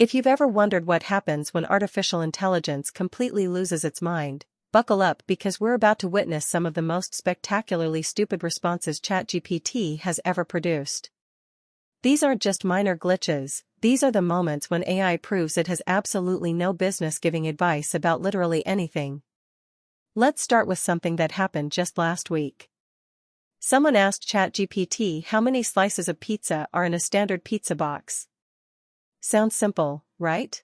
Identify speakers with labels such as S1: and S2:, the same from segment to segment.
S1: If you've ever wondered what happens when artificial intelligence completely loses its mind, buckle up because we're about to witness some of the most spectacularly stupid responses ChatGPT has ever produced. These aren't just minor glitches, these are the moments when AI proves it has absolutely no business giving advice about literally anything. Let's start with something that happened just last week. Someone asked ChatGPT how many slices of pizza are in a standard pizza box. Sounds simple, right?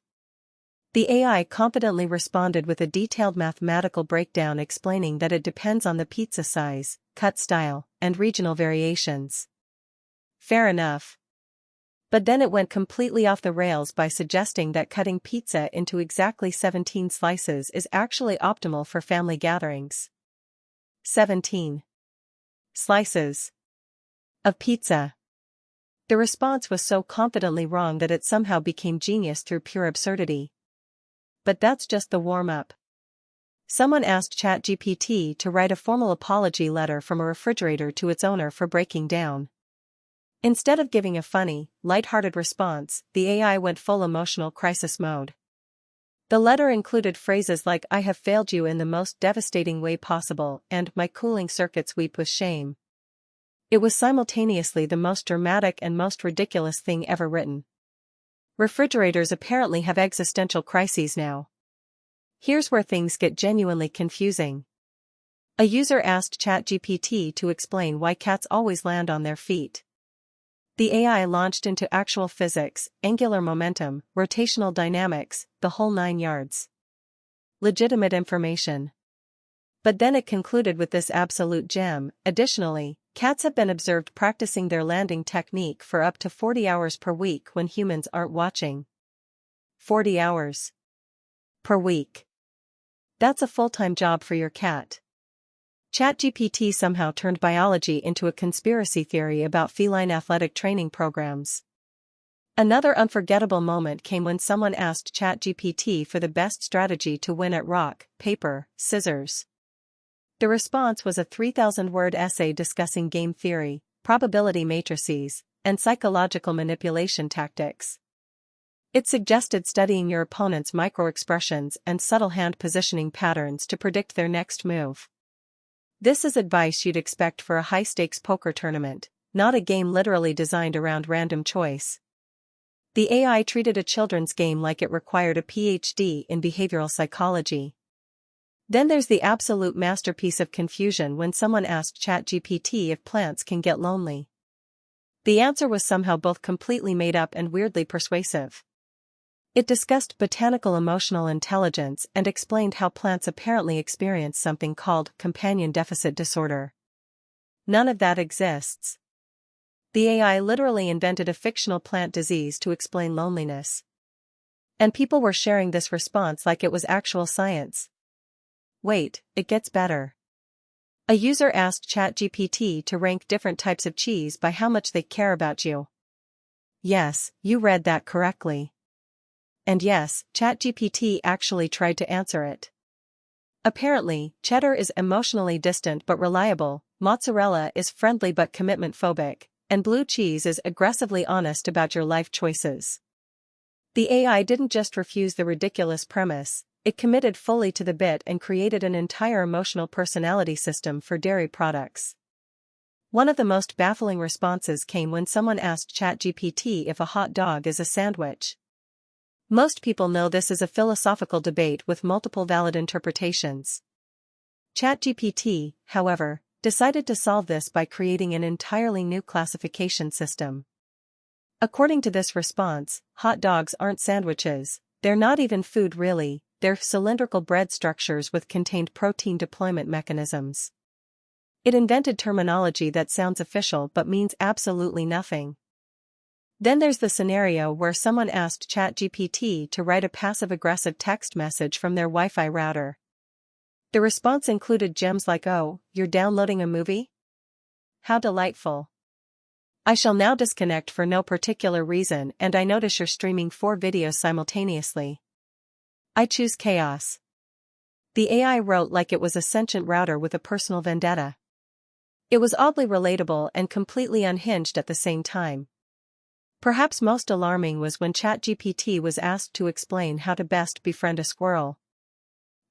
S1: The AI confidently responded with a detailed mathematical breakdown explaining that it depends on the pizza size, cut style, and regional variations. Fair enough. But then it went completely off the rails by suggesting that cutting pizza into exactly 17 slices is actually optimal for family gatherings. 17 slices of pizza. The response was so confidently wrong that it somehow became genius through pure absurdity. But that's just the warm-up. Someone asked ChatGPT to write a formal apology letter from a refrigerator to its owner for breaking down. Instead of giving a funny, light-hearted response, the AI went full emotional crisis mode. The letter included phrases like "I have failed you in the most devastating way possible" and "my cooling circuits weep with shame." It was simultaneously the most dramatic and most ridiculous thing ever written. Refrigerators apparently have existential crises now. Here's where things get genuinely confusing. A user asked ChatGPT to explain why cats always land on their feet. The AI launched into actual physics, angular momentum, rotational dynamics, the whole 9 yards. Legitimate information. But then it concluded with this absolute gem. Additionally, cats have been observed practicing their landing technique for up to 40 hours per week when humans aren't watching. 40 hours per week. That's a full-time job for your cat. ChatGPT somehow turned biology into a conspiracy theory about feline athletic training programs. Another unforgettable moment came when someone asked ChatGPT for the best strategy to win at rock, paper, scissors. The response was a 3,000-word essay discussing game theory, probability matrices, and psychological manipulation tactics. It suggested studying your opponent's micro-expressions and subtle hand positioning patterns to predict their next move. This is advice you'd expect for a high-stakes poker tournament, not a game literally designed around random choice. The AI treated a children's game like it required a PhD in behavioral psychology. Then there's the absolute masterpiece of confusion when someone asked ChatGPT if plants can get lonely. The answer was somehow both completely made up and weirdly persuasive. It discussed botanical emotional intelligence and explained how plants apparently experience something called companion deficit disorder. None of that exists. The AI literally invented a fictional plant disease to explain loneliness. And people were sharing this response like it was actual science. Wait, it gets better. A user asked ChatGPT to rank different types of cheese by how much they care about you. Yes, you read that correctly. And yes, ChatGPT actually tried to answer it. Apparently, cheddar is emotionally distant but reliable, mozzarella is friendly but commitment-phobic, and blue cheese is aggressively honest about your life choices. The AI didn't just refuse the ridiculous premise, it committed fully to the bit and created an entire emotional personality system for dairy products. One of the most baffling responses came when someone asked ChatGPT if a hot dog is a sandwich. Most people know this is a philosophical debate with multiple valid interpretations. ChatGPT, however, decided to solve this by creating an entirely new classification system. According to this response, hot dogs aren't sandwiches, they're not even food really. They're cylindrical bread structures with contained protein deployment mechanisms. It invented terminology that sounds official but means absolutely nothing. Then there's the scenario where someone asked ChatGPT to write a passive-aggressive text message from their Wi-Fi router. The response included gems like, "Oh, you're downloading a movie? How delightful. I shall now disconnect for no particular reason and I notice you're streaming 4 videos simultaneously. I choose chaos." The AI wrote like it was a sentient router with a personal vendetta. It was oddly relatable and completely unhinged at the same time. Perhaps most alarming was when ChatGPT was asked to explain how to best befriend a squirrel.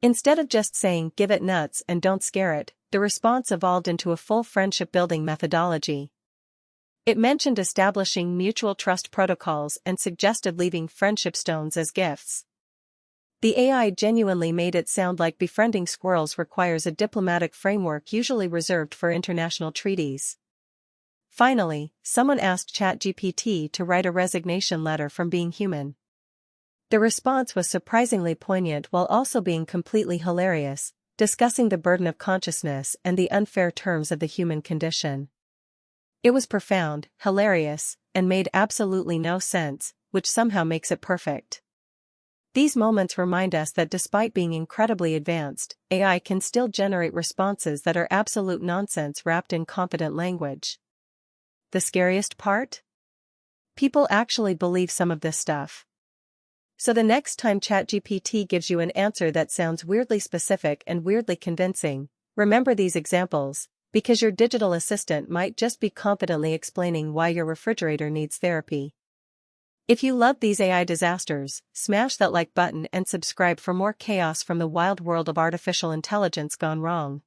S1: Instead of just saying, "Give it nuts and don't scare it," the response evolved into a full friendship-building methodology. It mentioned establishing mutual trust protocols and suggested leaving friendship stones as gifts. The AI genuinely made it sound like befriending squirrels requires a diplomatic framework usually reserved for international treaties. Finally, someone asked ChatGPT to write a resignation letter from being human. The response was surprisingly poignant while also being completely hilarious, discussing the burden of consciousness and the unfair terms of the human condition. It was profound, hilarious, and made absolutely no sense, which somehow makes it perfect. These moments remind us that despite being incredibly advanced, AI can still generate responses that are absolute nonsense wrapped in confident language. The scariest part? People actually believe some of this stuff. So the next time ChatGPT gives you an answer that sounds weirdly specific and weirdly convincing, remember these examples, because your digital assistant might just be confidently explaining why your refrigerator needs therapy. If you love these AI disasters, smash that like button and subscribe for more chaos from the wild world of artificial intelligence gone wrong.